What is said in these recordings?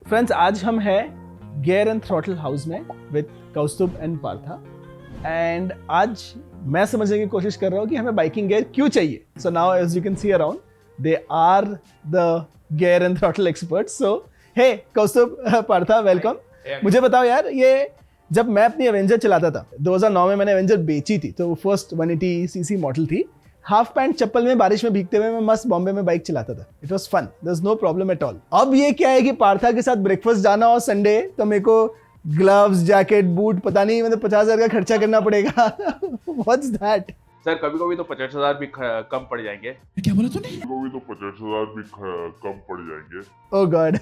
Friends, आज हम हैं गियर एंड थ्रॉटल हाउस में with Kaustubh and Partha and आज मैं समझने की कोशिश कर रहा हूँ कि हमें बाइकिंग गियर क्यों चाहिए. So now as you can see around they are the gear and throttle experts. So hey Kaustubh, Partha, welcome. मुझे बताओ यार, ये जब मैं अपनी एवेंजर चलाता था 2009 में, मैंने एवेंजर बेची थी, तो वो फर्स्ट 180cc मॉडल थी. हाफ पैंट चप्पल में बारिश में भीगते हुए मैं मस्त बॉम्बे में बाइक चलाता था. It was fun, there is no problem at all. अब ये क्या है कि पार्था के साथ ब्रेकफास्ट जाना हो संडे, तो मेरे को ग्लव्स, जैकेट, बूट, पता नहीं, मतलब 50,000 का खर्चा करना पड़ेगा. What's that? सर कभी-कभी तो 50,000 भी कम पड़ जाएंगे. क्या बोला तूने? कभी तो 50,000 भी कम पड़ जाएंगे. ओह गॉड.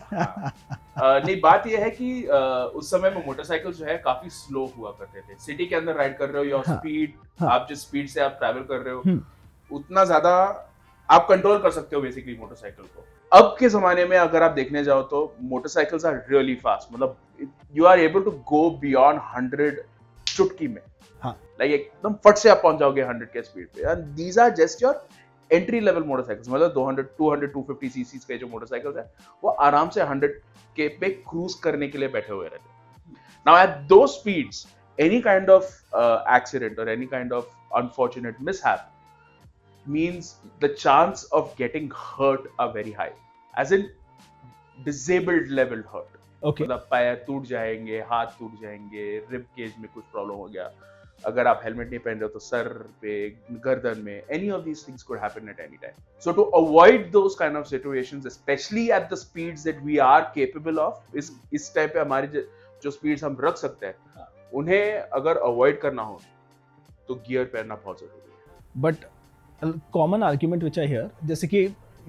नहीं, बात ये है कि उस समय में मोटरसाइकिल जो है काफी स्लो हुआ करते थे. सिटी के अंदर राइड कर रहे हो, योर स्पीड, आप जिस स्पीड से आप ट्रैवल कर रहे हो उतना ज्यादा आप कंट्रोल कर सकते हो बेसिकली मोटरसाइकिल को. अब के जमाने में अगर आप देखने जाओ तो मोटरसाइकिल्स आर रियली फास्ट. मतलब you are able to go beyond 100 चुटकी में. लाइक एकदम फट से आप पहुंच जाओगे 100 के स्पीड पे. And these are just your entry level motorcycles. मतलब 200-250 सीसी के जो मोटरसाइकिल्स है वो आराम से 100 के पे क्रूज करने के लिए बैठे हुए रहते हैं. Now at those speeds any kind of accident or any kind of unfortunate mishap means the chance of getting hurt are very high, as in disabled level hurt. Okay. मतलब पैर टूट जाएंगे, हाथ टूट जाएंगे, रिब केज में कुछ problem हो गया, अगर आप हेलमेट नहीं पहन रहे हो तो सर पे, गर्दन में, any of these things could happen at any time. So to avoid those kind of situations, especially at the speeds that we are capable of, इस टाइप पे हमारी जो स्पीड्स हम रख सकते हैं, उन्हें अगर अवॉइड करना हो तो गियर पहनना बहुत जरूरी है. But common argument which I hear, जैसे कि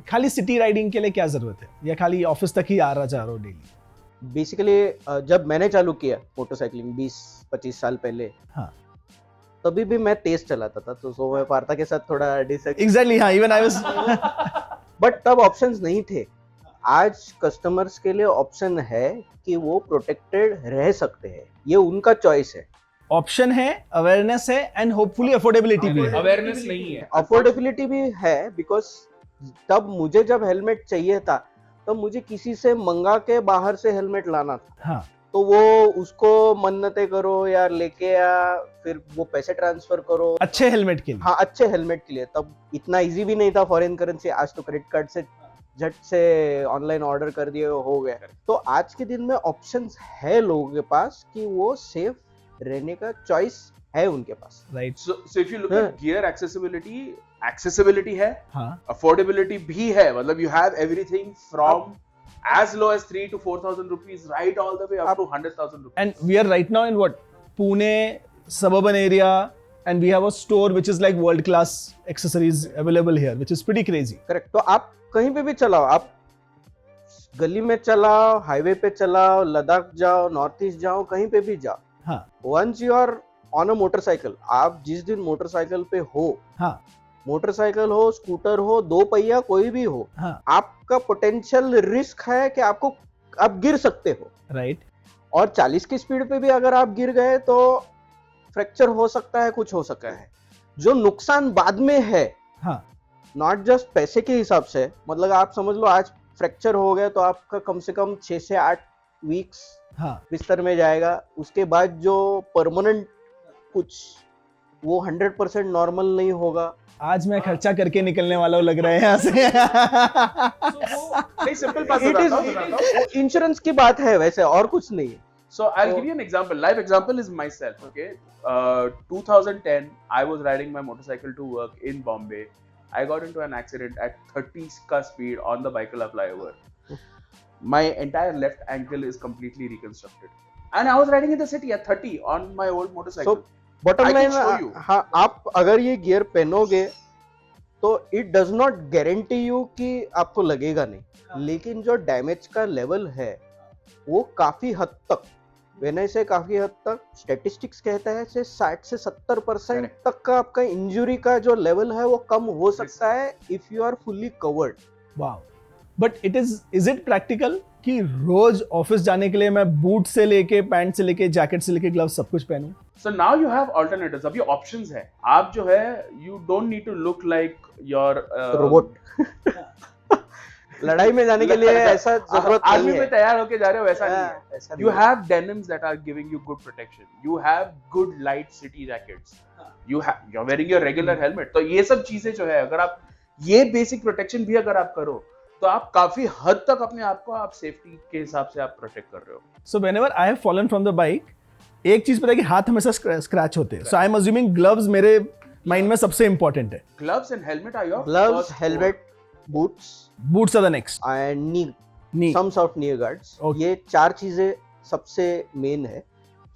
खाली सिटी राइडिंग के लिए क्या जरूरत है, या खाली ऑफिस तक ही आ रहा जा रहा हो डेली? बेसिकली जब मैंने चालू किया मोटरसाइकिलिंग 20-25 साल पहले, हाँ, तभी भी मैं तेज चलाता था, तो मैं पार्था के साथ थोड़ा एग्जैक्टली, हाँ, इवन आई वाज. बट तब ऑप्शंस नहीं थे. आज कस्टमर्स के लिए ऑप्शन है कि वो प्रोटेक्टेड रह सकते हैं, ये उनका चॉइस है. ऑप्शन है, अवेयरनेस है एंड होपफुली अफोर्डेबिलिटी भी है. अवेयरनेस नहीं है, अफोर्डेबिलिटी भी है. बिकॉज तब मुझे जब हेलमेट चाहिए था तो मुझे किसी से मंगा के बाहर से हेलमेट लाना था. हाँ. तो वो उसको मन्नतें करो यार, लेके आ, फिर वो पैसे ट्रांसफर करो अच्छे हेलमेट के लिए. हाँ, अच्छे हेलमेट के लिए. तब इतना इजी भी नहीं था फॉरेन करेंसी. आज तो क्रेडिट कार्ड से झट से ऑनलाइन ऑर्डर कर दिए, हो गया. तो आज के दिन में ऑप्शंस है लोगों के पास कि वो सेफ रहने का चॉइस है उनके पास. Right. so if you look at gear accessibility है, हाँ, affordability भी है. मतलब you have everything from as low as 3,000 to 4,000 rupees right all the way up to 100,000 rupees. and we are right now in what, Pune suburban area, and we have a store which is like world class accessories available here, which is pretty crazy. Correct. तो आप कहीं पे भी चलाओ, आप गली में चलाओ, हाईवे पे चलाओ, लद्दाख जाओ, नॉर्थ ईस्ट जाओ, कहीं पे भी जाओ. हाँ. Once you are on a motorcycle, आप जिस दिन मोटरसाइकिल पे हो, हाँ, मोटरसाइकिल हो, स्कूटर हो, दो पहिया कोई भी हो, हाँ, आपका पोटेंशियल रिस्क है कि आपको आप गिर सकते हो. राइट. और 40 की स्पीड पे भी अगर आप गिर गए तो फ्रैक्चर हो सकता है, कुछ हो सकता है. जो नुकसान बाद में है, हाँ, नॉट जस्ट पैसे के हिसाब से. मतलब आप समझ लो आज फ्रैक्चर हो गया तो आपका कम से कम 6 से 8 वीक्स हाँ, बिस्तर में जाएगा. उसके बाद जो परमानेंट कुछ वो 100% नॉर्मल नहीं होगा. आज मैं खर्चा करके निकलने वाला हूँ लग रहा है यहाँ से. नहीं, सिंपल बात बताता हूँ. इंश्योरेंस की बात है वैसे, और कुछ नहीं है. So I'll give you an example. Live example is myself. Okay, 2010, I was riding my motorcycle to work in Bombay. I got into an accident at 30 ka speed on the Baikala flyover. My entire left ankle is completely reconstructed, and I was riding in the city at 30 on my old motorcycle. So bottom I can line, show you. हाँ, आप अगर ये gear पहनोगे तो it does not guarantee you कि आपको लगेगा नहीं. लेकिन जो डैमेज का लेवल है वो काफी हद तक, वेन से काफी हद तक, स्टैटिस्टिक्स कहता है से 60 से 70% तक का आपका इंजरी का जो लेवल है वो कम हो सकता है if you are fully covered. Wow. But is it practical कि रोज ऑफिस जाने के लिए मैं बूट से लेके, पैंट से लेके, जैकेट से लेके, ग्लव्स सब कुछ पहनूं? So now you have alternatives. अब ये options है. आप जो है, you don't need to look like your robot. लड़ाई में जाने के लिए ऐसा जरूरत आर्मी नहीं में है। तैयार होके जा रहे हो वैसा नहीं है. ऐसा You नहीं है। have denims that are giving you good protection. You have good light city jackets. You're wearing your regular helmet. तो ये सब चीजें जो है अगर आप ये बेसिक प्रोटेक्शन भी अगर आप करो तो आप काफी हद तक अपने आप को आप सेफ्टी के हिसाब से आप प्रोटेक्ट कर रहे हो. So whenever I have fallen from the bike, एक चीज पता है कि हाथ हमेशा स्क्रैच होते हैं. So I am assuming gloves मेरे माइंड में सबसे इंपॉर्टेंट है. Gloves and helmet are your Gloves, first helmet, boots Boots are the next. and Knee. some sort of knee guards. Okay. ये 4 चीजें सबसे मेन है.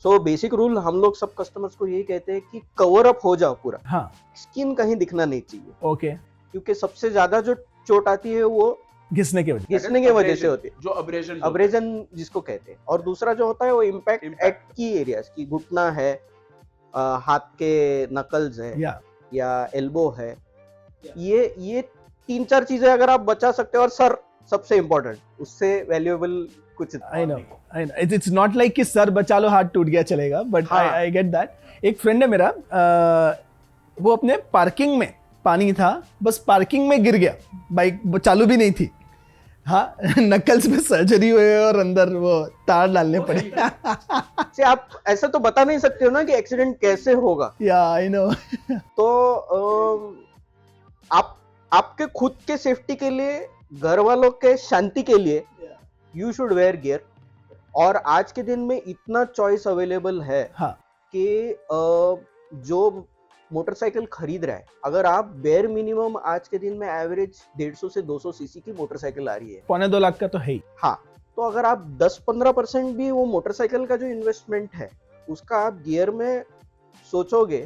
सो बेसिक रूल हम लोग सब कस्टमर्स को यही कहते हैं कि कवर अप हो जाओ पूरा, हाँ. स्किन कहीं दिखना नहीं चाहिए, Okay. क्योंकि सबसे ज्यादा जो चोट आती है वो घिसने की वजह. घिसने की वजह से होती है, जो abrasion अब्रेजन जिसको कहते हैं. और दूसरा जो होता है वो इम्पैक्ट Impact. एट की एरियाज की, घुटना है, हाथ के नकल्स है Yeah. या एल्बो है. ये 3-4 चीजें अगर आप बचा सकते हो, और सर सबसे इम्पोर्टेंट, उससे वैल्यूएबल कुछ I know. It's not like कि सर बचा लो हाथ टूट गया चलेगा, but हाँ. I get that. एक फ्रेंड है मेरा, वो अपने पार्किंग में पानी था, बस पार्किंग में गिर गया, बाइक चालू भी नहीं थी. हाँ, नकल्स पे सर्जरी हुई और अंदर वो तार डालने पड़े. से आप ऐसा तो बता नहीं सकते हो ना कि एक्सीडेंट कैसे होगा. Yeah, I know. तो आप आपके खुद के सेफ्टी के लिए, घर वालों के शांति के लिए यू शुड वेयर गियर. और आज के दिन में इतना चॉइस अवेलेबल है हाँ. कि जो मोटरसाइकिल खरीद रहा है, अगर आप बेयर मिनिमम आज के दिन में एवरेज 150 से 200 सीसी की मोटरसाइकिल आ रही है, 2.25 लाख का तो है ही. हाँ, तो अगर आप 10-15% भी वो मोटरसाइकिल का जो इन्वेस्टमेंट है उसका आप गियर में सोचोगे,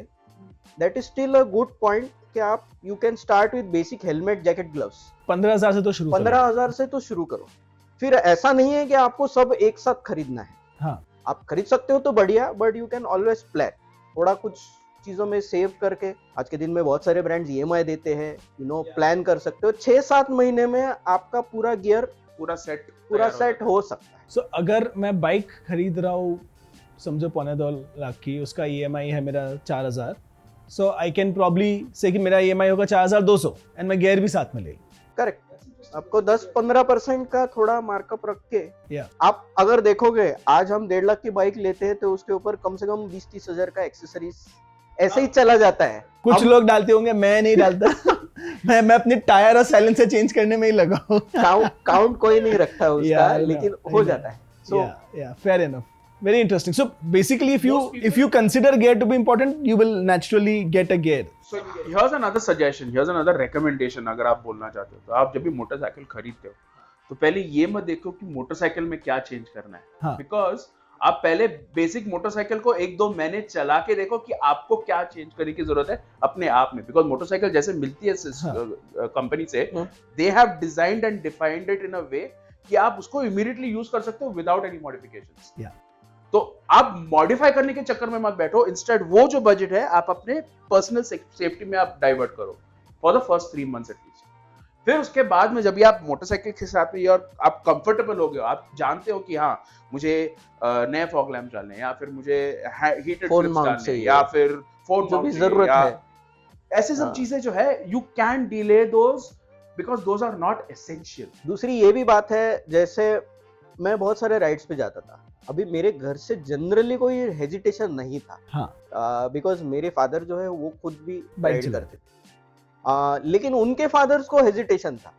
that is still a good point कि आप you can start with basic helmet, jacket, gloves. 15,000 से तो शुरू करो. 15,000 से तो शुरू करो. फिर ऐसा नहीं है कि आपको सब एक साथ खरीदना है. हाँ. आप खरीद सकते हो तो बढ़िया, but you can always plan, थोड़ा कुछ चीजों में सेव करके. आज के दिन में बहुत सारे ब्रांड्स EMI देते हैं, प्लान कर सकते हो. 6-7 महीने में आपका पूरा गियर पूरा सेट हो सकता है. So, अगर मैं बाइक खरीद रहा हूँ, समझो 2.25 लाख की, उसका EMI है मेरा 4,000, सो आई कैन प्रॉब्ली से कि मेरा EMI होगा 4,200 एंड मैं गियर भी साथ में ले. करेक्ट. आपको 10-15% का थोड़ा मार्कअप रख के, Yeah. आप अगर देखोगे आज हम 1.5 लाख की बाइक लेते हैं तो उसके ऊपर कम से कम 20-30 हजार का एक्सेसरीज ऐसे ही चला जाता है. कुछ लोग डालते होंगे, मैं नहीं डालता. मैं अपने टायर और साइलेंसर चेंज करने में ही लगा हूँ. काउंट कोई नहीं रखता उसका, Yeah, I know, लेकिन I हो know. जाता है. So Yeah, fair enough. Very interesting. So basically, if you consider gear to be important, you will naturally get a gear. So here's another suggestion, here's another recommendation. अगर आप बोलना चाहते हो तो आप जब भी मोटरसाइकिल खरीदते हो तो पहले ये मत देखो कि मोटरसाइकिल में क्या चेंज करना है. हाँ. बिकॉज आप पहले बेसिक मोटरसाइकिल को 1-2 महीने चला के देखो कि आपको क्या चेंज करने की जरूरत है अपने आप में. बिकॉज मोटरसाइकिल जैसे मिलती है कंपनी से, they have designed and defined it in a way कि आप उसको इमीडिएटली यूज कर सकते हो विदाउट एनी मॉडिफिकेशंस. तो आप मॉडिफाई करने के चक्कर में मत बैठो. इंस्टेड वो जो बजट है आप अपने पर्सनल सेफ्टी में आप डाइवर्ट करो for the first 3 months at least. फिर उसके बाद में जब भी आप मोटरसाइकिल के साथ में और आप कंफर्टेबल हो गए, आप जानते हो कि हाँ मुझे नए फॉग लैम्प डालने हैं या फिर मुझे हीटेड Phone क्लिप्स mount डालने हैं चाहिए, या फिर फोन जो भी जरूरत है, ऐसे सब हाँ. चीजें जो है you can delay those because those are not essential. दूसरी ये भी बात है, जैसे मैं बहुत सारे राइड्स पे जाता था, अभी मेरे घर से जनरली कोई हेजिटेशन नहीं था. हाँ. बिकॉज मेरे फादर जो है वो खुद भी बाइक राइड चलाते करते थे. लेकिन उनके फादर्स को हेजिटेशन था.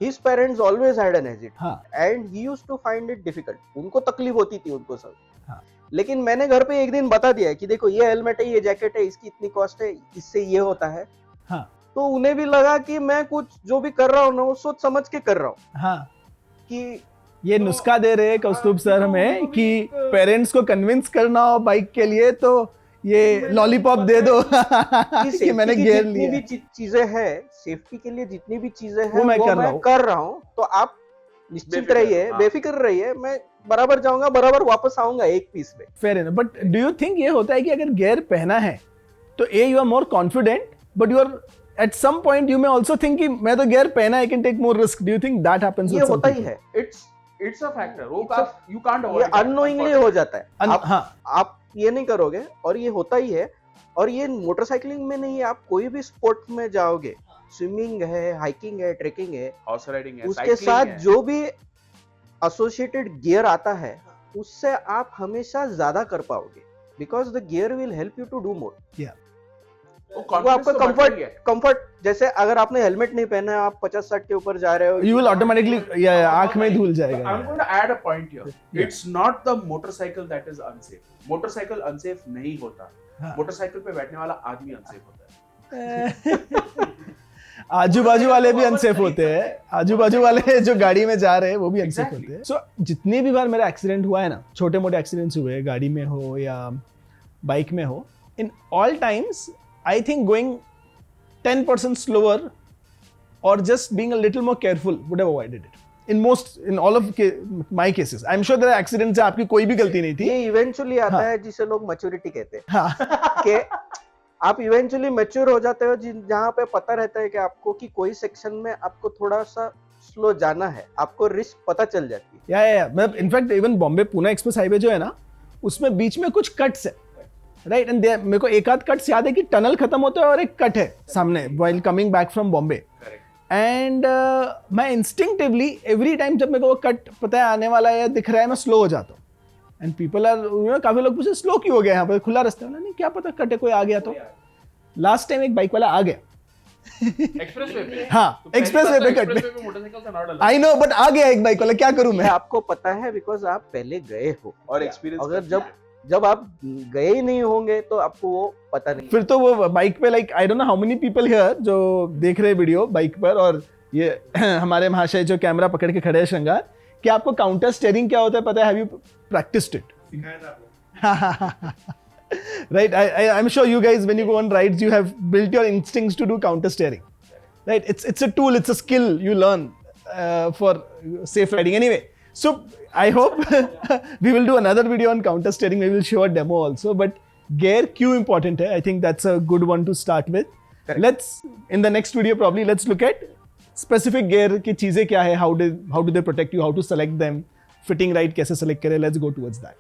His parents always had an hesitation. हाँ. And he used to find it difficult. उनको तकलीफ होती थी उनको सब. हाँ. लेकिन मैंने घर पे एक दिन बता दिया कि देखो ये हेलमेट है, ये जैकेट है, इसकी इतनी कॉस्ट है, इससे ये होता है. हाँ. तो उन्हें भी लगा कि मैं कुछ जो भी कर रहा हूँ ना वो सोच समझ के कर रहा हूँ. हाँ. कि ये नुस्खा दे रहे हैं कौस्तुभ सर हमें कि पेरेंट्स को कन्विंस करना हो बाइक के लिए तो ये लॉलीपॉप दे दो कि मैंने गियर जितनी लिया. भी चीजें हैं सेफ्टी के लिए, जितनी भी चीजें हैं वो मैं कर रहा हूँ. तो आप निश्चित बेफिक्र, रहिए, हाँ. बेफिक्र रहिए. मैं बराबर जाऊंगा, बराबर वापस आऊंगा एक पीस में. Fair enough. But do you think ये होता है कि अगर गियर पहना है तो you are more confident, but you are at some point you may also think कि मैं तो गियर पहना, I can take more risk. Do you think that happens? ये होता ही है. It's a factor. वो यू कांट ये अवॉइड. अननोइंगली हो जाता है. हाँ. आप ये नहीं करोगे और ये होता ही है. और ये मोटरसाइकिलिंग में नहीं, आप कोई भी स्पोर्ट में जाओगे स्विमिंग है, हाइकिंग है, ट्रेकिंग है, हॉर्स राइडिंग है, उसके cycling साथ है। जो भी एसोसिएटेड गियर आता है उससे आप हमेशा ज्यादा कर पाओगे, because the gear will help you to do more. वो वो आपका confidence तो बढ़ता ही है। कंफर्ट जैसे अगर आपने हेलमेट नहीं पहना है, आप 50-60 के ऊपर जा रहे हो, You will automatically आंख में धुल जाएगा। I'm going to add a point here. Yeah. It's not the motorcycle that is unsafe. Motorcycle unsafe नहीं होता। हाँ। मोटरसाइकिल पे बैठने वाला आदमी unsafe होता है। आजू बाजू वाले भी अनसेफ होते हैं, आजू बाजू वाले जो गाड़ी में जा रहे हैं वो भी अनसेफ Exactly. होते हैं। सो जितनी भी बार मेरा एक्सीडेंट हुआ है ना, छोटे मोटे एक्सीडेंट्स हुए, गाड़ी में हो या बाइक में हो, in all times I think going 10% slower or just being a little more careful would have avoided it. In all of my cases, I'm sure there are accidents जहाँ आपकी कोई भी गलती नहीं थी। ये इवेंचुअली आता हाँ। है जिसे लोग मैच्योरिटी कहते हैं, हाँ कि आप इवेंचुअली मैच्योर हो जाते हो, जहाँ पे पता रहता है कि आपको कि कोई सेक्शन में आपको थोड़ा सा स्लो जाना है, आपको रिस्क पता चल जाती है। या मतलब in fact even Bombay Pune express highway जो है ना, उसमें बीच में कुछ कट्स है, राइट, एंड मेरे को एक आध कट्स याद है कि टनल खत्म होता है और एक कट है सामने while coming back from Bombay, Correct. And मैं इंस्टिंक्टिवली एवरी टाइम जब मेरे को वो कट पता है आने वाला है या दिख रहा है, मैं स्लो हो जाता हूँ। एंड पीपल आर काफी लोग पूछे स्लो क्यों हो गया यहाँ पर, खुला रास्ता है? नहीं क्या पता कटे कोई आ गया तो। लास्ट टाइम एक बाइक वाला आ गया, एक्सप्रेसवे पे। हाँ, तो पहली expressway बात तो पे कट में। expressway पे मोटरसाइकिल से not allowed। I know, but आ गया एक बाइक वाला, क्या करूं ये मैं? आपको पता है बिकॉज आप पहले गए हो, और एक्सपीरियंस अगर जब आप गए ही नहीं होंगे तो आपको वो पता नहीं। फिर तो वो बाइक पे like I don't know how many people here जो देख रहे वीडियो बाइक पर, और ये हमारे महाशय जो कैमरा पकड़ के खड़े हैं श्रृंगार, कि आपको काउंटर स्टीयरिंग क्या होता है पता है? Have you practised it? सिखाया था आपको। Right, I'm sure you guys when you go on rides you have built your instincts to do counter steering, right? It's a tool, it's a skill you learn for safe riding anyway. So I hope we will do another video on counter steering. We will show a demo also, but gear क्यों important है? I think that's a good one to start with. Correct. Let's in the next video probably let's look at specific gear की चीजें क्या है, how do they protect you, how to select them, fitting right कैसे select करें, let's go towards that.